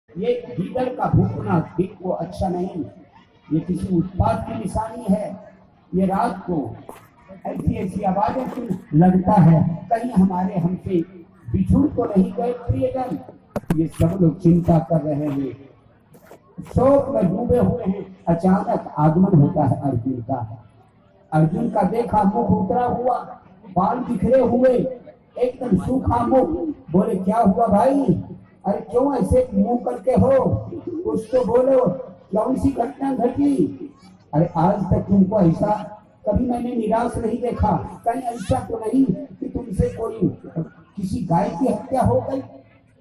ये गीदड़ का भूखना दिख को अच्छा नहीं, ये किसी उत्पात की निशानी है। ये रात को ऐसी ऐसी आवाजें सुन लगता है कहीं हमारे हमसे बिछुड़ तो नहीं गए प्रियजन। ये सब लोग चिंता कर रहे हैं, शोक में डूबे हुए हैं। अचानक आगमन होता है अर्जुन का। अर्जुन का देखा मुख उतरा हुआ, बाल बिखरे हुए, एकदम सूखा मुख। बोले क्या हुआ भाई, अरे क्यों ऐसे मुंह करके हो, कुछ तो बोलो, कौन सी घटना घटी। अरे आज तक तुमको ऐसा कभी मैंने निराश नहीं देखा, कहीं ऐसा तो नहीं कि तुमसे कोई किसी गाय की हत्या हो गई,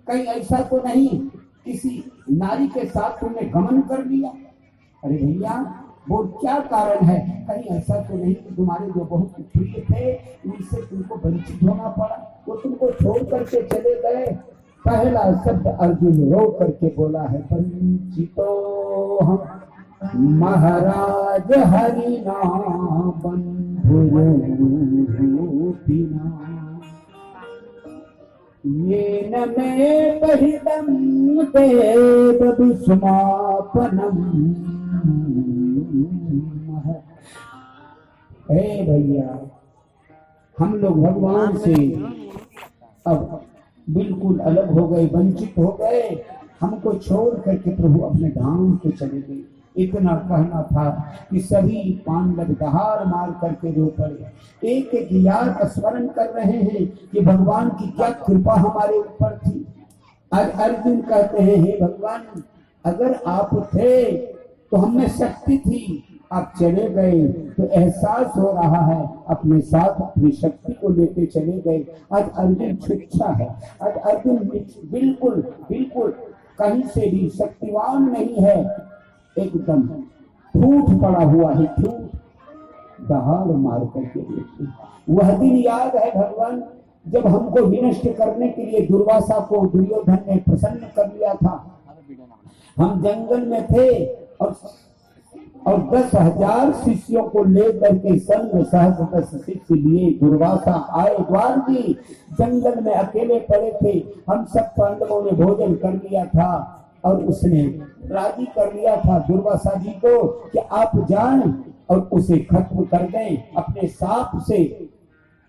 कहीं ऐसा तो नहीं किसी नारी के साथ तुमने गमन कर लिया। अरे भैया वो क्या कारण है, कहीं ऐसा तो नहीं कि तुम्हारे जो बहुत प्रिय थे उनसे तुमको वंचित होना पड़ा, वो तुमको छोड़ करके चले गए। पहला शब्द अर्जुन रो करके बोला है, वंचितो हम महाराज हरि नाम बंधुरूपिना ये न मे परितम देव विस्मापनम। हे भैया हम लोग भगवान से अब बिल्कुल अलग हो गए, वंचित हो गए, हमको छोड़ करके प्रभु अपने धाम को चले गए। इतना कहना था कि सभी पांडव दहाड़ मार करके रो पड़े, एक एक याद स्मरण कर रहे हैं कि भगवान की क्या कृपा हमारे ऊपर थी। आज अर्जुन कहते हैं हे भगवान अगर आप थे तो हमें शक्ति थी, आप चले गए तो एहसास हो रहा है अपने साथ अपनी शक्ति को लेते चले गए। आज अर्जुन छुच्छा है, आज अर्जुन बिल्कुल बिल्कुल कहीं से भी शक्तिवान नहीं है, एकदम ठूठ पड़ा हुआ है, ठूठ दहाड़ मार करके देखिए। वह दिन याद है भगवान जब हमको विनष्ट करने के लिए दुर्वासा को दुर्योधन ने प्रसन्न कर लिया था। हम जंगल में थे और 10,000 शिष्यों को लेकर के संग सहस्त्र 10 शिष्य लिए दुर्वासा आए द्वार जी। जंगल में अकेले पड़े थे, हम सब पांडवों ने भोजन कर लिया था और उसने राजी कर लिया था दुर्वासा जी को कि आप जाएं और उसे खत्म कर दें अपने साप से।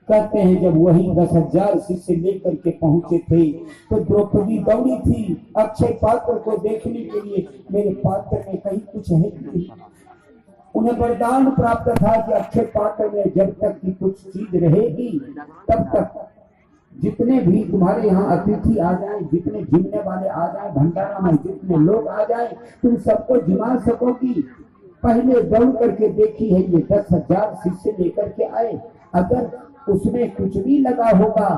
कहते हैं जब वही 10,000 शिष्य लेकर के पहुंचे थे तो द्रौपदी दौड़ी थी अक्षय पात्र को देखने के लिए, मेरे पात्र में कहीं कुछ है नहीं। उन्हें वरदान प्राप्त था कि अक्षय पात्र में जब तक की कुछ चीज रहेगी तब तक जितने भी तुम्हारे यहाँ अतिथि आ जाएं, जितने जिमने वाले आ जाएं, भंडारा में जितने लोग आ जाएं, तुम सबको जिमा सकोगी। पहले दौड़ करके देखी है ये 10,000 शिष्य लेकर के आए, अगर उसमें कुछ भी लगा होगा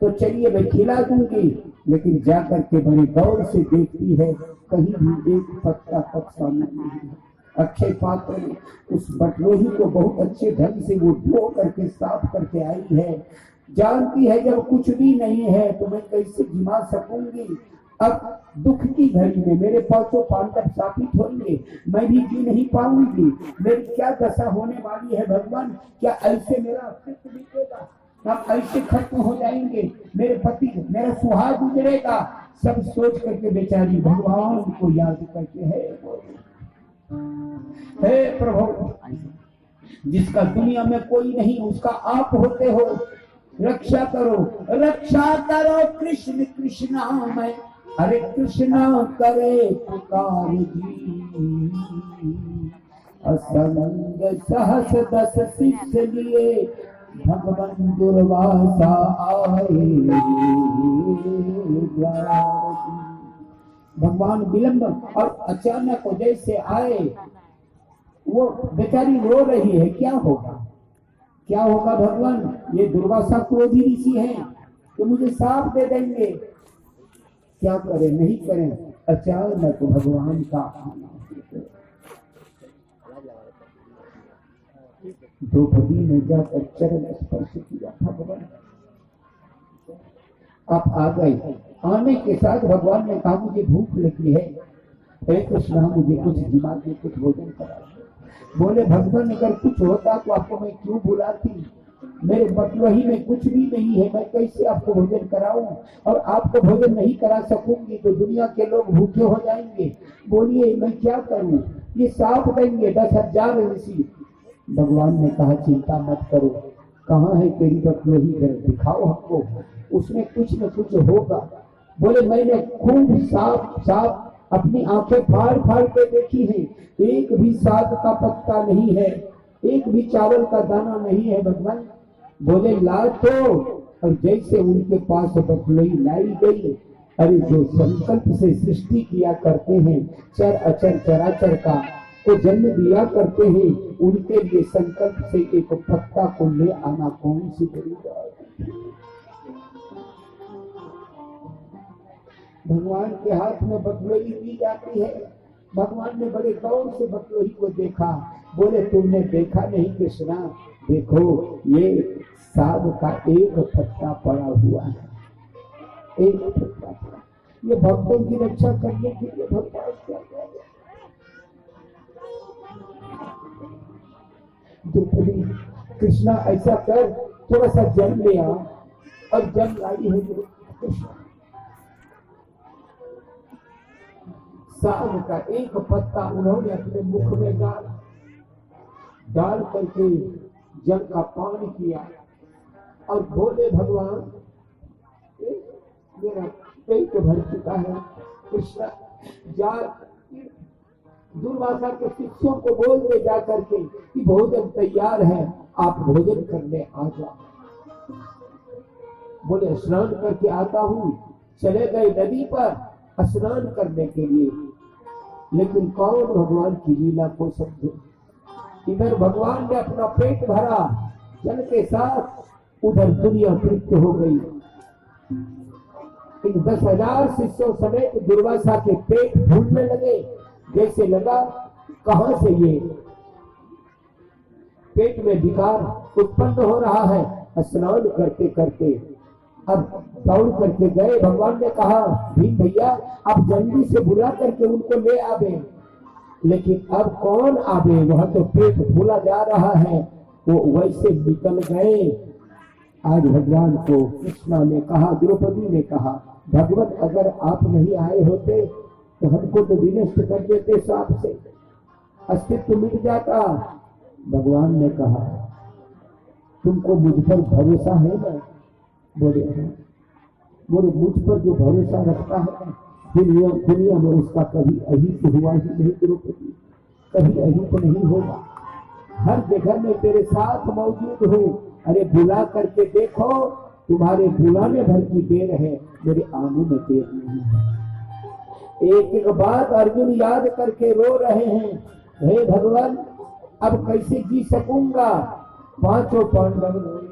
तो चलिए मैं खिला दूंगी, लेकिन जाकर के बड़े गौर से देखती है कहीं भी एक पत्ता तक सामने नहीं है। अक्षय पात्र ने उस बटलोही को बहुत अच्छे ढंग से वो धो करके साफ करके आई है, जानती है जब कुछ भी नहीं है तो मैं कैसे जिमा सकूंगी। अब दुख की घड़ी में मेरे पासों पांडव सापित होंगे, मैं भी जी नहीं पाऊंगी, मेरी क्या दशा होने वाली है भगवान, क्या ऐसे मेरा अस्तित्व बीतेगा, हम ऐसे खत्म हो जाएंगे, मेरे पति मेरा सुहाग गुजरेगा। सब सोच करके बेचारी भगवान को याद करके हे प्रभु जिसका दुनिया में कोई नहीं उसका आप होते हो, रक्षा करो कृष्ण कृष्णा मैं हरे कृष्णा करे पुकार जी। असंग सहस 10 शिष्य लिए भगवान दुर्वासा आए। भगवान विलंब और अचानक जैसे आए, वो बेचारी रो रही है, क्या होगा भगवान, ये दुर्वासा क्रोधी ऋषि हैं तो मुझे साफ दे देंगे, क्या करें नहीं करें। अचानक भगवान का आना, द्रौपदी ने जाकर चरण स्पर्श किया, भगवान आप आ गए। आने के साथ भगवान ने कहा मुझे भूख लगी है, हे कृष्ण मुझे कुछ दिमाग में कुछ भोजन करा। बोले भगवान अगर कुछ होता तो आपको मैं क्यों बुलाती, मेरे बटलोही में कुछ भी नहीं है, मैं कैसे आपको भोजन कराऊं? और आपको भोजन नहीं करा सकूंगी तो दुनिया के लोग भूखे हो जाएंगे। बोलिए मैं क्या करूं? ये साफ देंगे 10,000 ऋषि। भगवान ने कहा चिंता मत करो, कहाँ है तेरी बटलोही, दिखाओ हमको, उसमें कुछ न कुछ होगा। बोले मैंने खूब साफ साफ अपनी आंखें फाड़ फाड़ के देखी है, एक भी साग का पत्ता नहीं है, एक भी चावल का दाना नहीं है भगवान। बोले ला तो, और जैसे उनके पास बटलोही लाई गई, अरे जो संकल्प से सृष्टि किया करते हैं, चर अचर चराचर का को जन्म दिया करते हैं, उनके लिए संकल्प से एक पत्ता को ले आना कौन सी बड़ी बात है। भगवान के हाथ में बटलोही दी जाती है। भगवान ने बड़े गौर से बटलोही को देखा। बोले तुमने देखा नहीं कृष्णा, देखो ये साग का एक पत्ता पड़ा हुआ है, एक पत्ता पड़ा। ये भक्तों की रक्षा करने के लिए भगवान क्या कह रहे। द्रौपदी कृष्णा ऐसा कर, थोड़ा सा जल ले आ, और जल लाई है कृष्णा। साग का एक पत्ता उन्होंने अपने मुख में डाल करके जल का पान किया और बोले भगवान मेरा पेट भर चुका है, कृष्ण जा दुर्वासा के शिष्यों को बोल दे जा करके कि भोजन तैयार है, आप भोजन करने आ जाओ। बोले स्नान करके आता हूँ। चले गए नदी पर स्नान करने के लिए, लेकिन कौन भगवान की लीला को समझे। इधर भगवान ने अपना पेट भरा जल के साथ, उधर दुनिया तृप्त हो गई। इन 10,000 शिष्यों समेत दुर्वासा के पेट फूलने लगे। जैसे लगा कहां से ये पेट में विकार उत्पन्न हो रहा है। स्नान करते करते अब दौड़ करके गए। भगवान ने कहा भीम भैया आप जल्दी से बुला करके उनको ले आवे, लेकिन अब कौन आवे, वहां तो पेट फूला जा रहा है। वो वैसे निकल गए। आज भगवान को कृष्णा ने कहा, द्रौपदी ने कहा भगवत अगर आप नहीं आए होते तो हमको तो विनष्ट कर देते, सांप से अस्तित्व मिट जाता। भगवान ने कहा तुमको मुझ पर भरोसा है ना? बोले मुझ पर जो भरोसा रखता है दुनिया में उसका कभी अहित हुआ ही नहीं द्रौपदी, कभी अहित नहीं होगा। हर जगह में तेरे साथ मौजूद हूँ। अरे बुला करके देखो, तुम्हारे बुलाने भर की देर है, मेरे आने में देर नहीं है। एक एक बात अर्जुन याद करके रो रहे हैं, हे भगवान अब कैसे जी सकूंगा। पांचों पांडव रोए।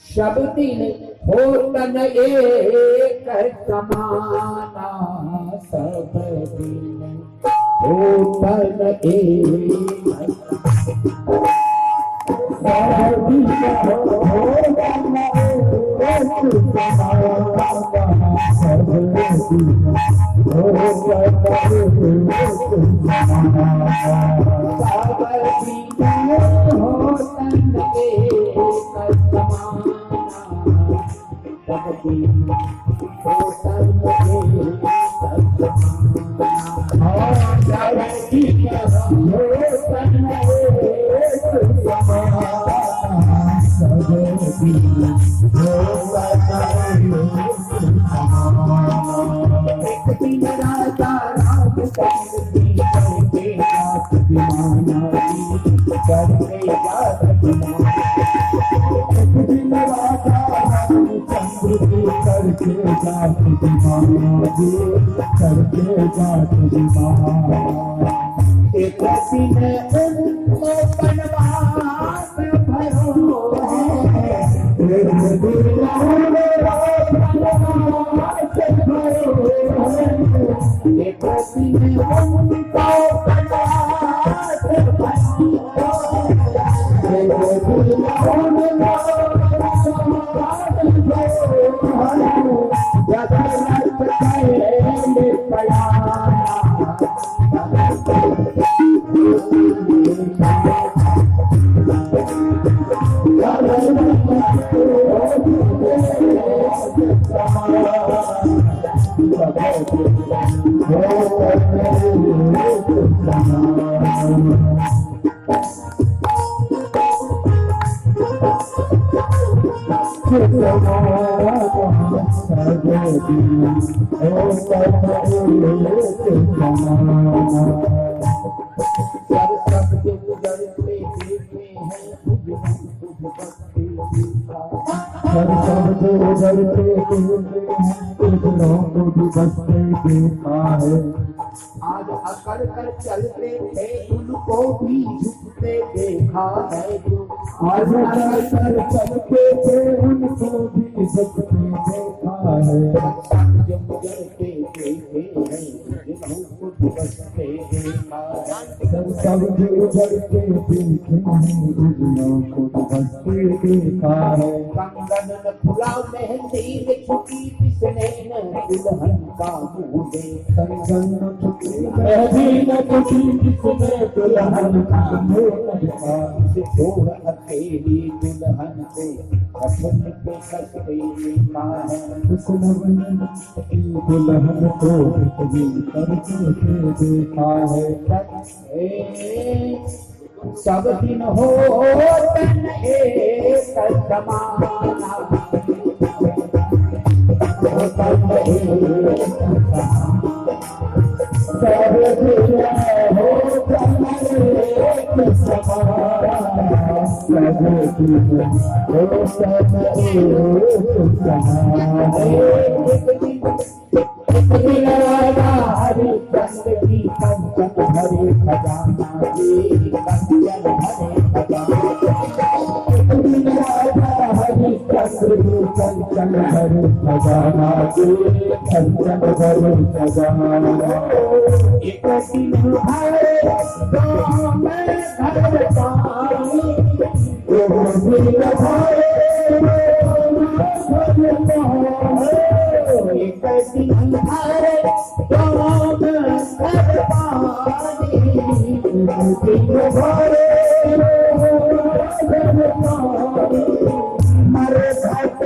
शब्दिन होतन एक समाना, सब दिन होतन एक आज अकड़ कर चलते थे उनको भी झुकते देखा है जो। आज अकड़ कर चलते थे उनको भी झुकते देखा है। जब गुजरते देखे हैं जिन्हों को बसते देखा है। सब जो गुजरते देखे हैं जिन्हों को बसते देखा है। कंगन न खुला मेहंदी में छुपी किसने न दुल्हन का मुँह दे। कंगन न छुपी मेहंदी में छुपी किसने दुल्हन का मुँह देखा। इसे छोड़ अकेली दुल्हन को कफन पे कसते देखा है। उसने दुल्हन को कभी करके देखा है। सब दिन हो तन एक समाना सब दिन हो तन एक समाना सब दिन हो तन एक समाना। हरि चंद की कंचन हरे खजाना कंचन हरे खजाना। हरि चंद की कंचन हरे खजाना कंचन हरे खजाना। एक दिन हरे गाँव में घर पाई एक दिन हरे गाँव में घर पानी मरे घाट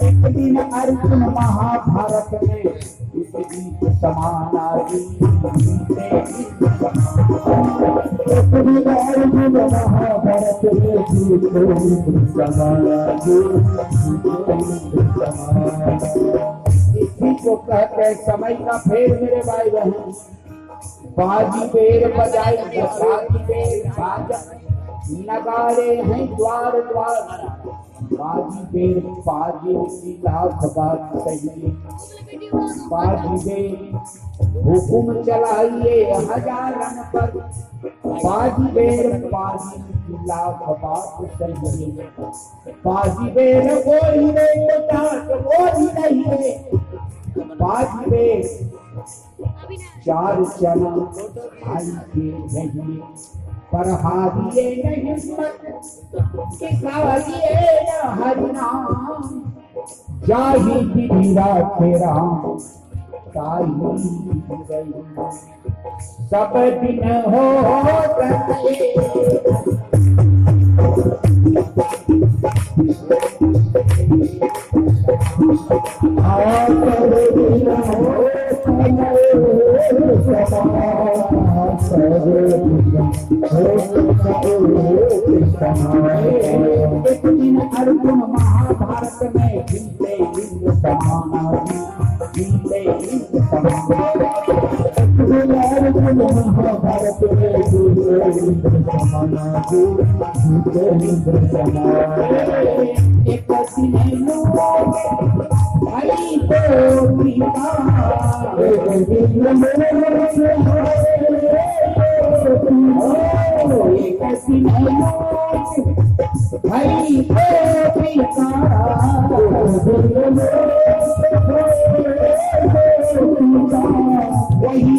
एक दिन अर्जुन महाभारत में इस गीत समाना अर्जुन महाभारत में इसी को कहते हैं समय का फेर मेरे भाई बहन। बाजी बेर बजाई दशाई बेर बाजा नगाड़े हैं द्वार द्वार। बाजी बेर बाजे की लाख बात सही। बाजी बेर हुकुम चलाइए हजारन पर। बाजी बेर बाजी की लाख बात सही। बाजी बेर कोई नहीं है। बाजी बेर चार चना भाई के नहीं पर हारिए नहीं हरिनाम। जाही विधिरा तेरा सब दिन हो एक दिन अर्जुन महाभारत में जीते लिंग समाना जीते लिंग समाना। अर्जुन महाभारत में जीते लिंग समाना जीते लिंग समाना। एक दिन भाई को ऐसी भाई वही अर्जुन है वही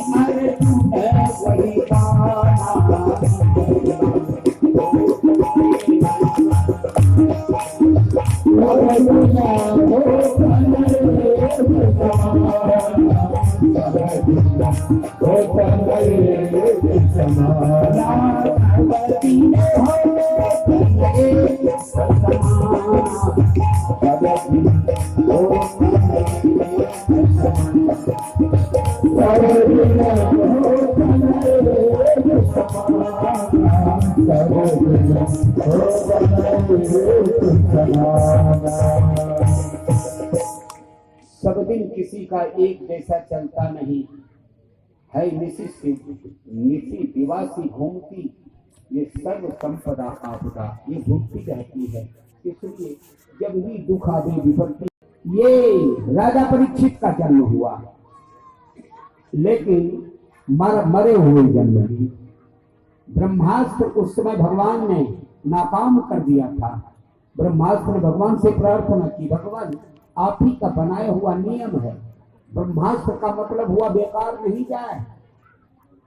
सब दिन किसी का एक जैसा चलता नहीं है। निसी दिवासी घूमती ये सर्व संपदा आपदा, ये घूमती रहती है। इसलिए जब भी दुख आदि विपत्ति, ये राजा परीक्षित का जन्म हुआ, लेकिन मरे हुए जन्म ही। ब्रह्मास्त्र उस समय भगवान ने नाकाम कर दिया था। ब्रह्मास्त्र ने भगवान से प्रार्थना की, भगवान आप ही का बनाया हुआ नियम है, ब्रह्मास्त्र का मतलब हुआ बेकार नहीं जाए,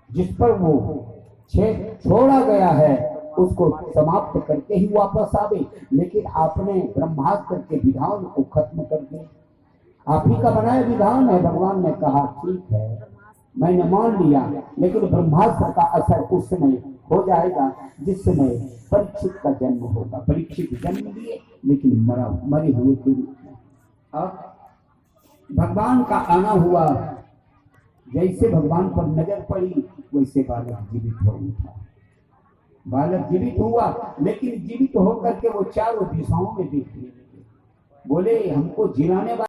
जिस पर वो छोड़ा गया है उसको समाप्त करके ही वापस आवे। लेकिन आपने ब्रह्मास्त्र के विधान को खत्म कर दिया। आप ही का बनाया विधान है। भगवान ने कहा ठीक है, मैंने मान लिया, लेकिन ब्रह्मास्त्र का असर उस समय हो जाएगा जिस समय परीक्षित का जन्म होगा। परीक्षित जन्म लिए लेकिन मरे हुए के रूप में। अब भगवान का आना हुआ, जैसे भगवान पर नजर पड़ी वैसे बालक जीवित हो उठा। बालक जीवित हुआ, लेकिन जीवित होकर के वो चारों दिशाओं में देखने लगे। बोले हमको जिलाने